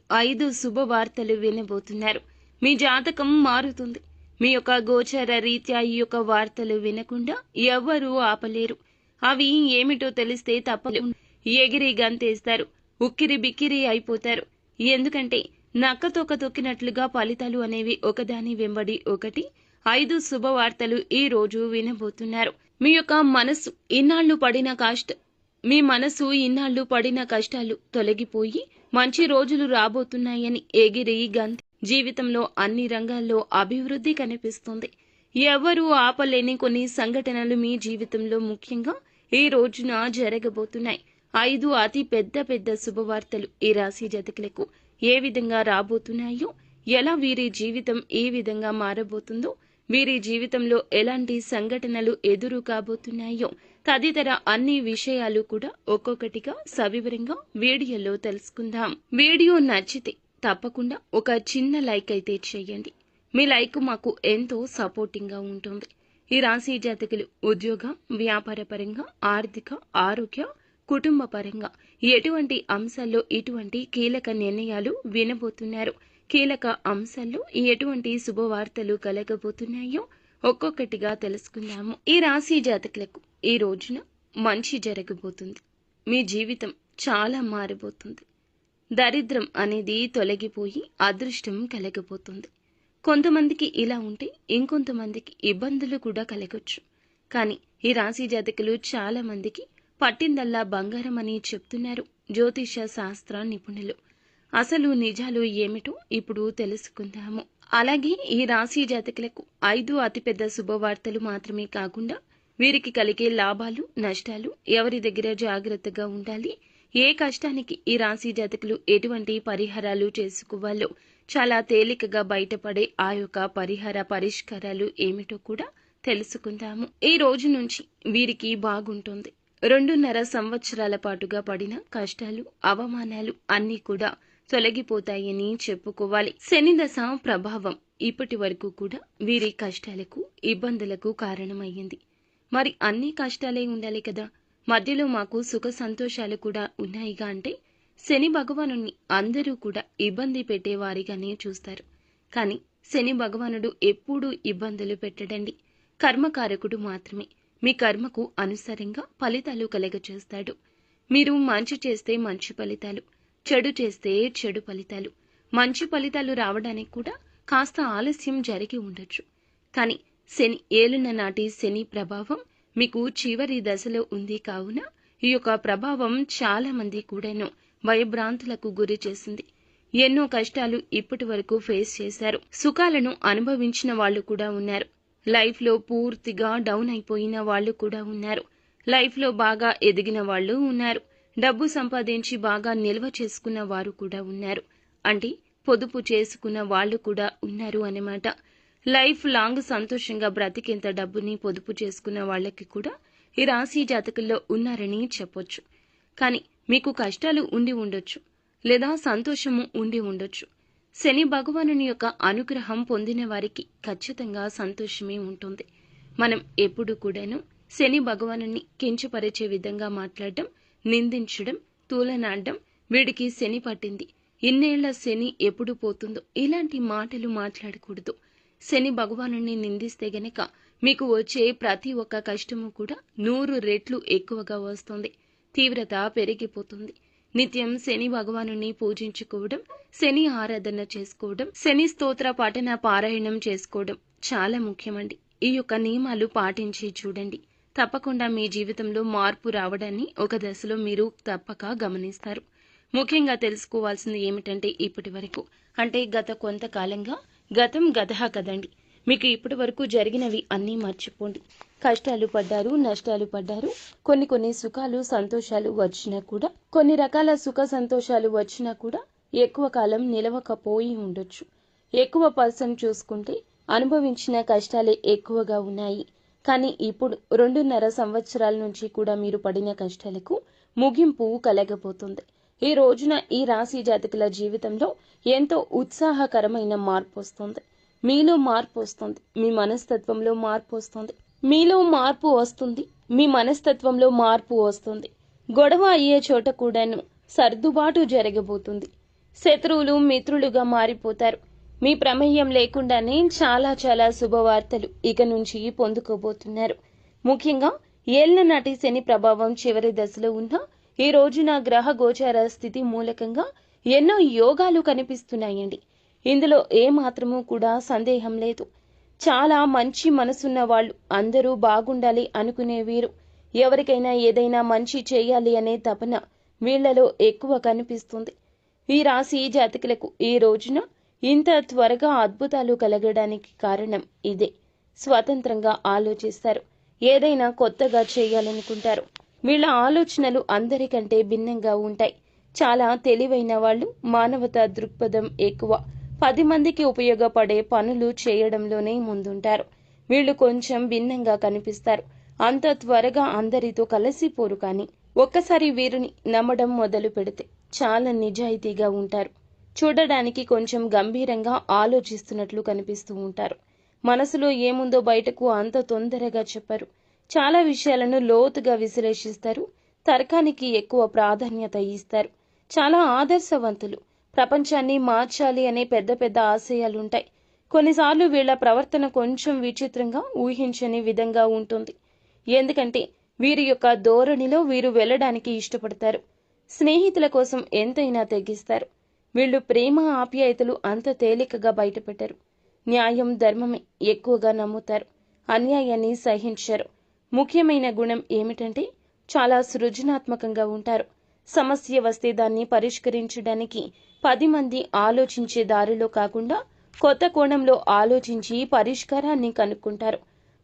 5 శుభవార్తలు వినబోతున్నారు. మీ జాతకం మారుతుంది. మీ యొక్క గోచర రీత్యా ఈ యొక్క వార్తలు వినకుండా ఎవ్వరూ ఆపలేరు. అవి ఏమిటో తెలిస్తే తప్పలేదు ఎగిరి గంతేస్తారు. ఉక్కిరి బిక్కిరి అయిపోతారు. ఎందుకంటే నక్కతోక తొక్కినట్లుగా ఫలితాలు అనేవి ఒకదాని వెంబడి ఒకటి 5 శుభవార్తలు ఈ రోజు వినబోతున్నారు. మీ యొక్క మనసు ఇన్నాళ్లు పడిన కష్టాలు తొలగిపోయి మంచి రోజులు రాబోతున్నాయని ఎగిరి గంతి జీవితంలో అన్ని రంగాల్లో అభివృద్ధి కనిపిస్తుంది. ఎవరూ ఆపలేని కొన్ని సంఘటనలు మీ జీవితంలో ముఖ్యంగా ఈ రోజున జరగబోతున్నాయి. 5 అతి పెద్ద శుభవార్తలు ఈ రాశి జాతకులకు ఏ విధంగా రాబోతున్నాయో, ఎలా వీరి జీవితం ఏ విధంగా మారబోతుందో, వీరి జీవితంలో ఎలాంటి సంఘటనలు ఎదురు కాబోతున్నాయో తదితర అన్ని విషయాలు కూడా ఒక్కొక్కటిగా సవివరంగా వీడియోలో తెలుసుకుందాం. వీడియో నచ్చితే తప్పకుండా ఒక చిన్న లైక్ అయితే చేయండి. మీ లైక్ మాకు ఎంతో సపోర్టింగ్ గా ఉంటుంది. ఈ రాశి జాతకులు ఉద్యోగ, వ్యాపార పరంగా, ఆర్థిక, ఆరోగ్య, కుటుంబ పరంగా ఎటువంటి అంశాల్లో ఇటువంటి కీలక నిర్ణయాలు వినబోతున్నారు, కీలక అంశాల్లో ఎటువంటి శుభవార్తలు కలగబోతున్నాయో ఒక్కొక్కటిగా తెలుసుకుందాము. ఈ రాశి జాతకులకు ఈ రోజున మంచి జరగబోతుంది. మీ జీవితం చాలా మారిపోతుంది. దరిద్రం అనేది తొలగిపోయి అదృష్టం కలగబోతుంది. కొంతమందికి ఇలా ఉంటే ఇంకొంతమందికి ఇబ్బందులు కూడా కలగొచ్చు. కానీ ఈ రాశి జాతకులు చాలా మందికి పట్టిందల్లా బంగారం అని చెప్తున్నారు జ్యోతిష శాస్త్ర నిపుణులు. అసలు నిజాలు ఏమిటో ఇప్పుడు తెలుసుకుందాము. అలాగే ఈ రాశి జాతకులకు 5 అతిపెద్ద శుభవార్తలు మాత్రమే కాకుండా వీరికి కలిగే లాభాలు, నష్టాలు, ఎవరి దగ్గర జాగ్రత్తగా ఉండాలి, ఏ కష్టానికి ఈ రాశి జాతకులు ఎటువంటి పరిహారాలు చేసుకోవాలో, చాలా తేలికగా బయటపడే ఆ యొక్క పరిష్కారాలు ఏమిటో కూడా తెలుసుకుందాము. ఈ రోజు నుంచి వీరికి బాగుంటుంది. 2.5 సంవత్సరాల పాటుగా పడిన కష్టాలు, అవమానాలు అన్నీ కూడా తొలగిపోతాయని చెప్పుకోవాలి. శని దశ ప్రభావం ఇప్పటి వరకు కూడా వీరి కష్టాలకు, ఇబ్బందులకు కారణమయ్యింది. మరి అన్ని కష్టాలే ఉండాలి కదా, మధ్యలో మాకు సుఖ సంతోషాలు కూడా ఉన్నాయిగా అంటే శని భగవానుణ్ణి అందరూ కూడా ఇబ్బంది పెట్టేవారిగానే చూస్తారు. కానీ శని భగవానుడు ఎప్పుడూ ఇబ్బందులు పెట్టడండి. కర్మకారకుడు మాత్రమే. మీ కర్మకు అనుసారంగా ఫలితాలు కలగచేస్తాడు. మీరు మంచి చేస్తే మంచి ఫలితాలు, చెడు చేస్తే చెడు ఫలితాలు. మంచి ఫలితాలు రావడానికి కూడా కాస్త ఆలస్యం జరిగి ఉండొచ్చు. కానీ శని ఏలున నాటి శని ప్రభావం మీకు చివరి దశలో ఉంది కావున ఈ యొక్క ప్రభావం చాలా మంది కూడాను భయభ్రాంతులకు గురి చేసింది. ఎన్నో కష్టాలు ఇప్పటి వరకు ఫేస్ చేశారు. సుఖాలను అనుభవించిన వాళ్ళు కూడా ఉన్నారు. లైఫ్ లో పూర్తిగా డౌన్ అయిపోయిన వాళ్ళు కూడా ఉన్నారు. లైఫ్ లో బాగా ఎదిగిన వాళ్ళు ఉన్నారు. డబ్బు సంపాదించి బాగా నిల్వ చేసుకున్న వారు కూడా ఉన్నారు. అంటే పొదుపు చేసుకున్న వాళ్ళు కూడా ఉన్నారు అన్నమాట. లైఫ్ లాంగ్ సంతోషంగా బ్రతికేంత డబ్బుని పొదుపు చేసుకున్న వాళ్ళకి కూడా ఈ రాశి జాతకుల్లో ఉన్నారని చెప్పొచ్చు. కానీ మీకు కష్టాలు ఉండి ఉండొచ్చు, లేదా సంతోషము ఉండి ఉండొచ్చు. శని భగవానుని యొక్క అనుగ్రహం పొందిన వారికి ఖచ్చితంగా సంతోషమే ఉంటుంది. మనం ఎప్పుడు కూడాను శని భగవానుని కించపరిచే విధంగా మాట్లాడడం, నిందించడం, తూలనాడడం, వీడికి శని పట్టింది, ఇన్నేళ్ల శని ఎప్పుడు పోతుందో ఇలాంటి మాటలు మాట్లాడకూడదు. శని భగవానుని నిందిస్తే గనక మీకు వచ్చే ప్రతి ఒక్క కష్టము కూడా 100 రెట్లు ఎక్కువగా వస్తుంది. తీవ్రత పెరిగిపోతుంది. నిత్యం శని భగవానుని పూజించుకోవడం, శని ఆరాధన చేసుకోవడం, శని స్తోత్ర పఠన పారాయణం చేసుకోవడం చాలా ముఖ్యమండి. ఈ యొక్క నియమాలు పాటించి చూడండి. తప్పకుండా మీ జీవితంలో మార్పు రావడాన్ని ఒక దశలో మీరు తప్పక గమనిస్తారు. ముఖ్యంగా తెలుసుకోవాల్సింది ఏమిటంటే ఇప్పటి వరకు అంటే గత కొంతకాలంగా గతం గతహ కదండి. మీకు ఇప్పటి వరకు జరిగినవి అన్నీ మర్చిపోండి. కష్టాలు పడ్డారు, నష్టాలు పడ్డారు. కొన్ని సుఖాలు సంతోషాలు వచ్చినా కూడా, కొన్ని రకాల సుఖ సంతోషాలు వచ్చినా కూడా ఎక్కువ కాలం నిలవకపోయి ఉండొచ్చు. ఎక్కువ పర్సెంట్ చూసుకుంటే అనుభవించిన కష్టాలే ఎక్కువగా ఉన్నాయి. కానీ ఇప్పుడు 2.5 సంవత్సరాల నుంచి కూడా మీరు పడిన కష్టాలకు ముగింపు కలగబోతుంది. ఈ రోజున ఈ రాశి జాతకుల జీవితంలో ఎంతో ఉత్సాహకరమైన మార్పు వస్తుంది. మీలో మార్పు వస్తుంది. మీ మనస్తత్వంలో మార్పు వస్తుంది. మీలో మార్పు వస్తుంది. మీ మనస్తత్వంలో మార్పు వస్తుంది. గొడవ అయ్యే చోట కూడాను సర్దుబాటు జరగబోతుంది. శత్రువులు మిత్రులుగా మారిపోతారు. మీ ప్రమేయం లేకుండానే చాలా చాలా శుభవార్తలు ఇక నుంచి పొందుకోబోతున్నారు. ముఖ్యంగా ఏళ్ల నాటి శని ప్రభావం చివరి దశలో ఉన్న ఈ రోజున గ్రహ గోచార స్థితి మూలకంగా ఎన్నో యోగాలు కనిపిస్తున్నాయండి. ఇందులో ఏమాత్రమూ కూడా సందేహం లేదు. చాలా మంచి మనసున్న వాళ్ళు, అందరూ బాగుండాలి అనుకునే వీరు, ఎవరికైనా ఏదైనా మంచి చేయాలి అనే తపన వీళ్లలో ఎక్కువ కనిపిస్తుంది. ఈ రాశి జాతకులకు ఈ రోజున ఇంత త్వరగా అద్భుతాలు కలగడానికి కారణం ఇదే. స్వతంత్రంగా ఆలోచిస్తారు, ఏదైనా కొత్తగా చేయాలనుకుంటారు. వీళ్ళ ఆలోచనలు అందరికంటే భిన్నంగా ఉంటాయి. చాలా తెలివైన వాళ్ళు, మానవతా దృక్పథం ఎక్కువ. 10 మందికి ఉపయోగపడే పనులు చేయడంలోనే ముందుంటారు. వీళ్ళు కొంచెం భిన్నంగా కనిపిస్తారు. అంత త్వరగా అందరితో కలిసిపోరు. కానీ ఒక్కసారి వీరిని నమ్మడం మొదలు పెడితే చాలా నిజాయితీగా ఉంటారు. చూడడానికి కొంచెం గంభీరంగా ఆలోచిస్తున్నట్లు కనిపిస్తూ ఉంటారు. మనసులో ఏముందో బయటకు అంత తొందరగా చెప్పరు. చాలా విషయాలను లోతుగా విశ్లేషిస్తారు. తర్కానికి ఎక్కువ ప్రాధాన్యత ఇస్తారు. చాలా ఆదర్శవంతులు. ప్రపంచాన్ని మార్చాలి అనే పెద్ద పెద్ద ఆశయాలుంటాయి. కొన్నిసార్లు వీళ్ల ప్రవర్తన కొంచెం విచిత్రంగా, ఊహించని విధంగా ఉంటుంది. ఎందుకంటే వీరి యొక్క ధోరణిలో వీరు వెళ్ళడానికి ఇష్టపడతారు. స్నేహితుల కోసం ఎంతైనా తెగిస్తారు. వీళ్ళు ప్రేమ ఆప్యాయతలు అంత తేలికగా బయటపెట్టరు. న్యాయం, ధర్మమే ఎక్కువగా నమ్ముతారు. అన్యాయాన్ని సహించరు. ముఖ్యమైన గుణం ఏమిటంటే చాలా సృజనాత్మకంగా ఉంటారు. సమస్య వస్తే దాన్ని పరిష్కరించడానికి 10 మంది ఆలోచించే దారిలో కాకుండా కొత్త కోణంలో ఆలోచించి పరిష్కారాన్ని కనుక్కుంటారు.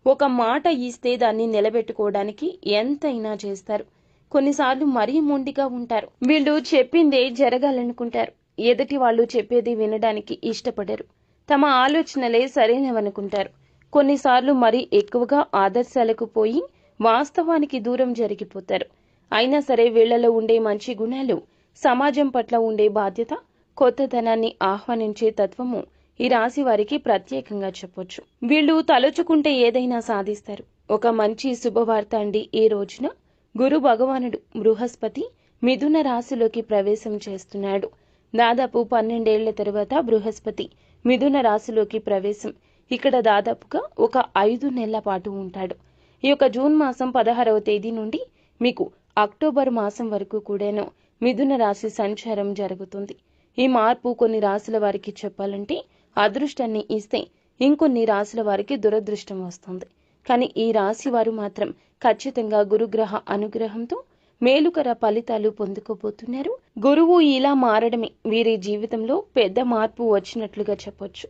ఒక మాట ఇస్తే దాన్ని నిలబెట్టుకోవడానికి ఎంతైనా చేస్తారు. కొన్నిసార్లు మరీ మొండిగా ఉంటారు. వీళ్ళు చెప్పిందే జరగాలనుకుంటారు. ఎదుటి వాళ్ళు చెప్పేది వినడానికి ఇష్టపడరు. తమ ఆలోచనలే సరైనవనుకుంటారు. కొన్నిసార్లు మరీ ఎక్కువగా ఆదర్శాలకు పోయి వాస్తవానికి దూరం జరిగిపోతారు. అయినా సరే వీళ్లలో ఉండే మంచి గుణాలు, సమాజం పట్ల ఉండే బాధ్యత, కొత్తదనాన్ని ఆహ్వానించే తత్వము ఈ రాశి వారికి ప్రత్యేకంగా చెప్పొచ్చు. వీళ్ళు తలుచుకుంటే ఏదైనా సాధిస్తారు. ఒక మంచి శుభవార్త అండి. ఈ రోజున గురు భగవానుడు బృహస్పతి మిథున రాశిలోకి ప్రవేశం చేస్తున్నాడు. దాదాపు 12 ఏళ్ల తరువాత బృహస్పతి మిథున రాశిలోకి ప్రవేశం. ఇక్కడ దాదాపుగా ఒక 5 నెలల పాటు ఉంటాడు. ఈ యొక్క జూన్ మాసం 16వ తేదీ నుండి మీకు అక్టోబర్ మాసం వరకు కూడాను మిథున రాశి సంచారం జరుగుతుంది. ఈ మార్పు కొన్ని రాశుల వారికి చెప్పాలంటే అదృష్టాన్ని ఇస్తే, ఇంకొన్ని రాశుల వారికి దురదృష్టం వస్తుంది. కానీ ఈ రాశి వారు మాత్రం ఖచ్చితంగా గురుగ్రహ అనుగ్రహంతో మేలుకర ఫలితాలు పొందుకోబోతున్నారు. గురువు ఇలా మారడమే వీరి జీవితంలో పెద్ద మార్పు వచ్చినట్లుగా చెప్పొచ్చు.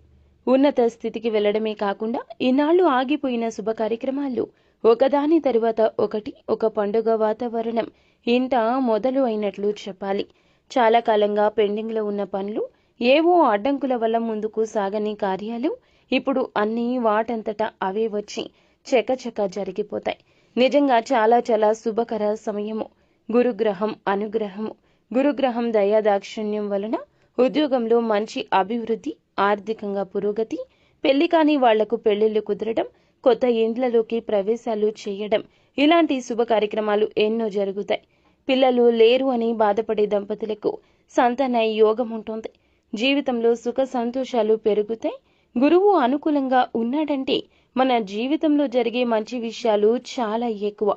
ఉన్నత స్థితికి వెళ్లడమే కాకుండా ఇన్నాళ్లు ఆగిపోయిన శుభ కార్యక్రమాలు ఒకదాని తరువాత ఒకటి, ఒక పండుగ వాతావరణం ఇంట మొదలు అయినట్లు చెప్పాలి. చాలా కాలంగా పెండింగ్ లో ఉన్న పనులు, ఏవో అడ్డంకుల వల్ల ముందుకు సాగని కార్యాలు ఇప్పుడు అన్నీ వాటంతటా అవే వచ్చి చకచక జరిగిపోతాయి. నిజంగా చాలా చాలా శుభకర సమయము. గురుగ్రహం అనుగ్రహము. గురుగ్రహం దయాదాక్షిణ్యం వలన ఉద్యోగంలో మంచి అభివృద్ధి, ఆర్థికంగా పురోగతి, పెళ్లి కాని వాళ్లకు పెళ్లిళ్లు కుదరడం, కొత్త ఇండ్లలోకి ప్రవేశాలు చేయడం, ఇలాంటి శుభ కార్యక్రమాలు ఎన్నో జరుగుతాయి. పిల్లలు లేరు అని బాధపడే దంపతులకు సంతాన యోగం ఉంటుంది. జీవితంలో సుఖ సంతోషాలు పెరుగుతాయి. గురువు అనుకూలంగా ఉన్నాడంటే మన జీవితంలో జరిగే మంచి విషయాలు చాలా ఎక్కువ,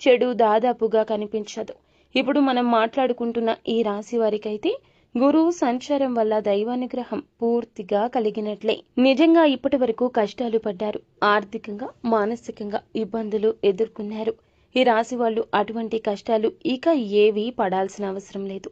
చెడు దాదాపుగా కనిపించదు. ఇప్పుడు మనం మాట్లాడుకుంటున్న ఈ రాశి వారికైతే గురువు సంచారం వల్ల దైవానుగ్రహం పూర్తిగా కలిగినట్లే. నిజంగా ఇప్పటి వరకు కష్టాలు పడ్డారు. ఆర్థికంగా, మానసికంగా ఇబ్బందులు ఎదుర్కొన్నారు. ఈ రాశి వాళ్ళు అటువంటి కష్టాలు ఇక ఏవీ పడాల్సిన అవసరం లేదు.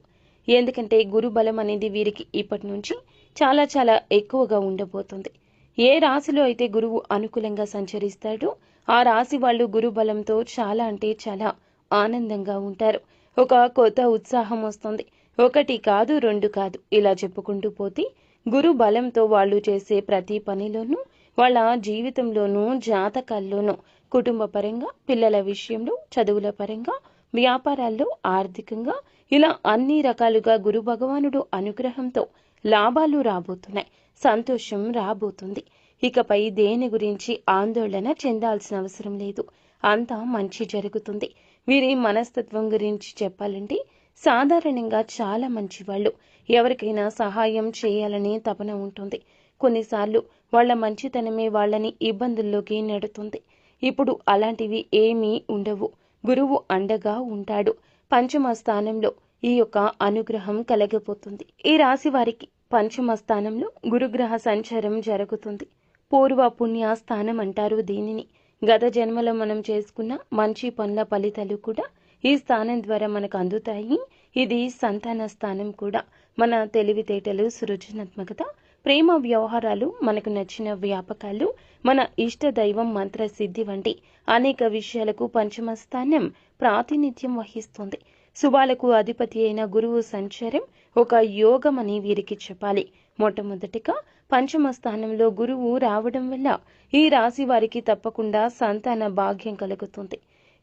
ఎందుకంటే గురు బలం అనేది వీరికి ఇప్పటి నుంచి చాలా చాలా ఎక్కువగా ఉండబోతుంది. ఏ రాశిలో అయితే గురువు అనుకూలంగా సంచరిస్తాడో ఆ రాశి వాళ్ళు గురు బలంతో చాలా అంటే చాలా ఆనందంగా ఉంటారు. ఒక కొత్త ఉత్సాహం వస్తుంది. 1 కాదు, 2 కాదు, ఇలా చెప్పుకుంటూ పోతే గురు బలంతో వాళ్ళు చేసే ప్రతి పనిలోనూ, వాళ్ళ జీవితంలోనూ, జాతకాల్లోనూ, కుటుంబ పరంగా, పిల్లల విషయంలో, చదువుల పరంగా, వ్యాపారాల్లో, ఆర్థికంగా, ఇలా అన్ని రకాలుగా గురు భగవానుడు అనుగ్రహంతో లాభాలు రాబోతున్నాయి. సంతోషం రాబోతుంది. ఇకపై దేని గురించి ఆందోళన చెందాల్సిన అవసరం లేదు. అంతా మంచి జరుగుతుంది. వీరి మనస్తత్వం గురించి చెప్పాలంటే సాధారణంగా చాలా మంచివాళ్ళు. ఎవరికైనా సహాయం చేయాలని తపన ఉంటుంది. కొన్నిసార్లు వాళ్ళ మంచితనమే వాళ్ళని ఇబ్బందుల్లోకి నెడుతుంది. ఇప్పుడు అలాంటివి ఏమీ ఉండవు. గురువు అండగా ఉంటాడు. పంచమ స్థానంలో ఈ యొక్క అనుగ్రహం కలగబోతుంది. ఈ రాశి వారికి పంచమ స్థానంలో గురుగ్రహ సంచారం జరుగుతుంది. పూర్వ పుణ్య స్థానం అంటారు దీనిని. గత జన్మలో మనం చేసుకున్న మంచి పనుల ఫలితాలు కూడా ఈ స్థానం ద్వారా మనకు అందుతాయి. ఇది సంతాన స్థానం కూడా. మన తెలివితేటలు, సృజనాత్మకత, ప్రేమ వ్యవహారాలు, మనకు నచ్చిన వ్యాపకాలు, మన ఇష్ట దైవం మంత్ర సిద్ధి వంటి అనేక విషయాలకు పంచమ స్థానం ప్రాతినిధ్యం వహిస్తుంది. శుభాలకు అధిపతి అయిన గురువు సంచారం ఒక యోగం అని వీరికి చెప్పాలి. మొట్టమొదటిగా పంచమ స్థానంలో గురువు రావడం వల్ల ఈ రాశి వారికి తప్పకుండా సంతాన భాగ్యం కలుగుతుంది.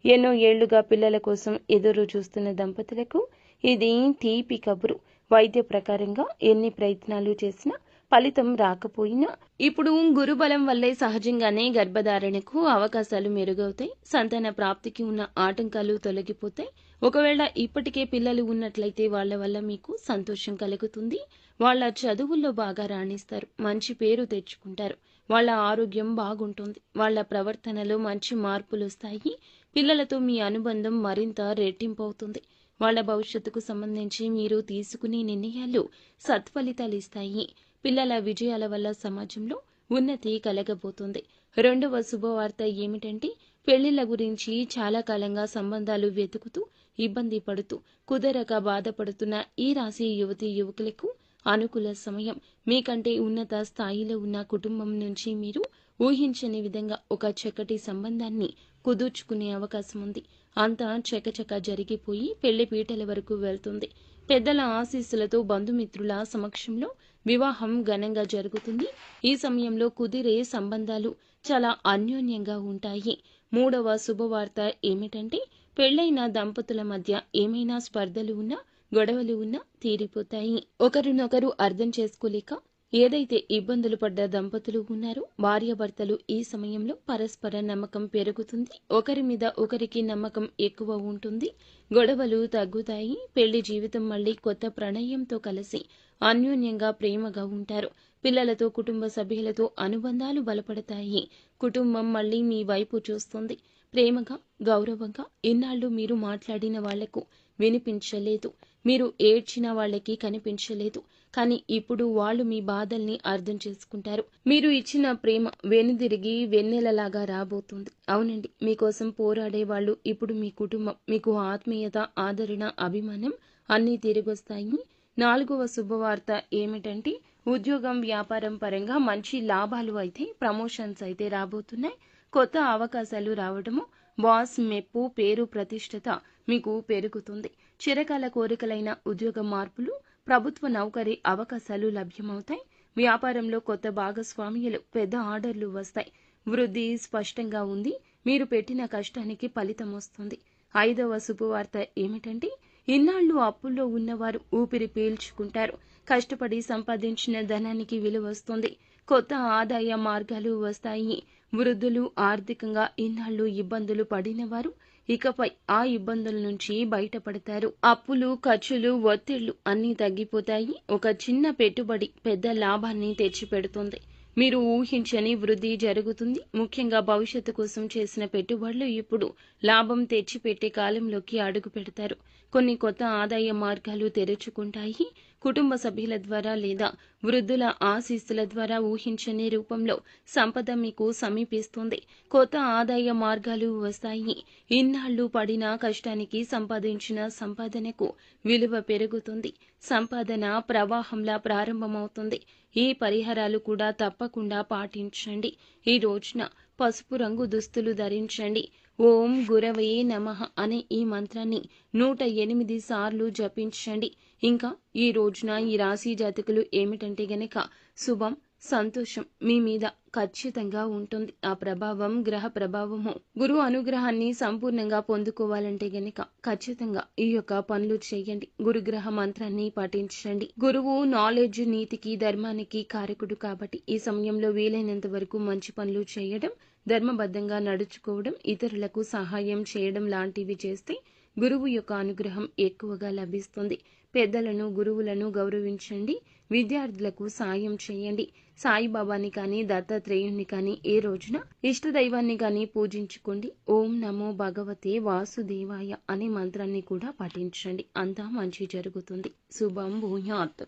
ఎన్నో ఏళ్లుగా పిల్లల కోసం ఎదురు చూస్తున్న దంపతులకు ఇది తీపి కబురు. వైద్య ప్రకారంగా ఎన్ని ప్రయత్నాలు చేసినా ఫలితం రాకపోయినా ఇప్పుడు గురుబలం వల్లే సహజంగానే గర్భధారణకు అవకాశాలు మెరుగవుతాయి. సంతాన ప్రాప్తికి ఉన్న ఆటంకాలు తొలగిపోతాయి. ఒకవేళ ఇప్పటికే పిల్లలు ఉన్నట్లయితే వాళ్ళ వల్ల మీకు సంతోషం కలుగుతుంది. వాళ్ళ చదువుల్లో బాగా రాణిస్తారు. మంచి పేరు తెచ్చుకుంటారు. వాళ్ళ ఆరోగ్యం బాగుంటుంది. వాళ్ళ ప్రవర్తనలో మంచి మార్పులు వస్తాయి. పిల్లలతో మీ అనుబంధం మరింత రెట్టింపు అవుతుంది. వాళ్ళ భవిష్యత్తుకు సంబంధించి మీరు తీసుకునే నిర్ణయాలు సత్ఫలితాలు ఇస్తాయి. పిల్లల విజయాల వల్ల సమాజంలో ఉన్నతి కలగబోతుంది. రెండవ శుభవార్త ఏమిటంటే, పెళ్లిళ్ల గురించి చాలా కాలంగా సంబంధాలు వెతుకుతూ ఇబ్బంది పడుతూ కుదరక బాధపడుతున్న ఈ రాశి యువతీ యువకులకు అనుకూల సమయం. మీకంటే ఉన్నత స్థాయిలో ఉన్న కుటుంబం నుంచి మీరు ఊహించని విధంగా ఒక చక్కటి సంబంధాన్ని కుదుర్చుకునే అవకాశం ఉంది. అంతా చకచక జరిగిపోయి పెళ్లి పీటల వరకు వెళ్తుంది. పెద్దల ఆశీస్సులతో బంధుమిత్రుల సమక్షంలో వివాహం ఘనంగా జరుగుతుంది. ఈ సమయంలో కుదిరే సంబంధాలు చాలా అన్యోన్యంగా ఉంటాయి. మూడవ శుభవార్త ఏమిటంటే, పెళ్లైన దంపతుల మధ్య ఏమైనా స్పర్ధలు ఉన్నా, గొడవలు ఉన్నా తీరిపోతాయి. ఒకరినొకరు అర్థం చేసుకోలేక ఏదైతే ఇబ్బందులు పడ్డ దంపతులు ఉన్నారో భార్యాభర్తలు ఈ సమయంలో పరస్పర నమ్మకం పెరుగుతుంది. ఒకరి మీద ఒకరికి నమ్మకం ఎక్కువ ఉంటుంది. గొడవలు తగ్గుతాయి. పెళ్లి జీవితం మళ్లీ కొత్త ప్రణయంతో కలిసి అన్యోన్యంగా ప్రేమగా ఉంటారు. పిల్లలతో, కుటుంబ సభ్యులతో అనుబంధాలు బలపడతాయి. కుటుంబం మళ్లీ మీ వైపు చూస్తుంది. ప్రేమగా, గౌరవంగా ఇన్నాళ్లు మీరు మాట్లాడిన వాళ్లకు వినిపించలేదు. మీరు ఏడ్చిన వాళ్ళకి కనిపించలేదు. కానీ ఇప్పుడు వాళ్ళు మీ బాధల్ని అర్థం చేసుకుంటారు. మీరు ఇచ్చిన ప్రేమ వెనుదిరిగి వెన్నెలలాగా రాబోతుంది. అవునండి, మీకోసం పోరాడే వాళ్ళు ఇప్పుడు మీ కుటుంబం. మీకు ఆత్మీయత, ఆదరణ, అభిమానం అన్నీ తిరిగొస్తాయి. నాలుగవ శుభవార్త ఏమిటంటే, ఉద్యోగం, వ్యాపారం పరంగా మంచి లాభాలు అయితే, ప్రమోషన్స్ అయితే రాబోతున్నాయి. కొత్త అవకాశాలు రావడము, బాస్ మెప్పు, పేరు ప్రతిష్టత మీకు పెరుగుతుంది. చిరకాల కోరికలైన ఉద్యోగ మార్పులు, ప్రభుత్వ నౌకరీ అవకాశాలు లభ్యమవుతాయి. వ్యాపారంలో కొత్త భాగస్వామ్యాలు, పెద్ద ఆర్డర్లు వస్తాయి. వృద్ధి స్పష్టంగా ఉంది. మీరు పెట్టిన కష్టానికి ఫలితం వస్తుంది. ఐదవ శుభవార్త ఏమిటంటే, ఇన్నాళ్లు అప్పుల్లో ఉన్నవారు ఊపిరి పీల్చుకుంటారు. కష్టపడి సంపాదించిన ధనానికి విలువ వస్తుంది. కొత్త ఆదాయ మార్గాలు వస్తాయి. వృద్ధులు, ఆర్థికంగా ఇన్నాళ్లు ఇబ్బందులు పడినవారు ఇకపై ఆ ఇబ్బందుల నుంచి బయటపడతారు. అప్పులు, ఖర్చులు, ఒత్తిళ్లు అన్నీ తగ్గిపోతాయి. ఒక చిన్న పెట్టుబడి పెద్ద లాభాన్ని తెచ్చిపెడుతుంది. మీరు ఊహించని వృద్ధి జరుగుతుంది. ముఖ్యంగా భవిష్యత్తు కోసం చేసిన పెట్టుబడులు ఇప్పుడు లాభం తెచ్చిపెట్టే కాలంలోకి అడుగు పెడతారు. కొన్ని కొత్త ఆదాయ మార్గాలు తెరుచుకుంటాయి. కుటుంబ సభ్యుల ద్వారా లేదా వృద్ధుల ఆశీస్సుల ద్వారా ఊహించని రూపంలో సంపద మీకు సమీపిస్తుంది. కొత్త ఆదాయ మార్గాలు వస్తాయి. ఇన్నాళ్లు పడిన కష్టానికి సంపాదించిన సంపాదనకు విలువ పెరుగుతుంది. సంపాదన ప్రవాహంలా ప్రారంభమవుతుంది. ఈ పరిహారాలు కూడా తప్పకుండా పాటించండి. ఈ రోజున పసుపు రంగు దుస్తులు ధరించండి. ఓం గురవే నమః అనే ఈ మంత్రాన్ని 108 సార్లు జపించండి. ఇంకా ఈ రోజున ఈ రాశి జాతకులు ఏమిటంటే గనక శుభం, సంతోషం మీ మీద ఖచ్చితంగా ఉంటుంది. ఆ ప్రభావం గ్రహ ప్రభావము. గురు అనుగ్రహాన్ని సంపూర్ణంగా పొందుకోవాలంటే గనక ఖచ్చితంగా ఈ యొక్క పనులు చేయండి. గురుగ్రహ మంత్రాన్ని పాటించండి. గురువు నాలెడ్జ్, నీతికి, ధర్మానికి కారకుడు కాబట్టి ఈ సమయంలో వీలైనంత వరకు మంచి పనులు చేయడం, ధర్మబద్ధంగా నడుచుకోవడం, ఇతరులకు సహాయం చేయడం లాంటివి చేస్తే గురువు యొక్క అనుగ్రహం ఎక్కువగా లభిస్తుంది. పెద్దలను గురువులను గౌరవించండి. విద్యార్థులకు సాయం చేయండి. సాయిబాబాని కానీ దత్తాత్రేయుణ్ణి కానీ ఏ రోజున ఇష్టదైవాన్ని కానీ పూజించుకోండి. ఓం నమో భగవతే వాసుదేవాయ అనే మంత్రాన్ని కూడా పఠించండి. అంతా మంచి జరుగుతుంది. శుభం భూయాత్.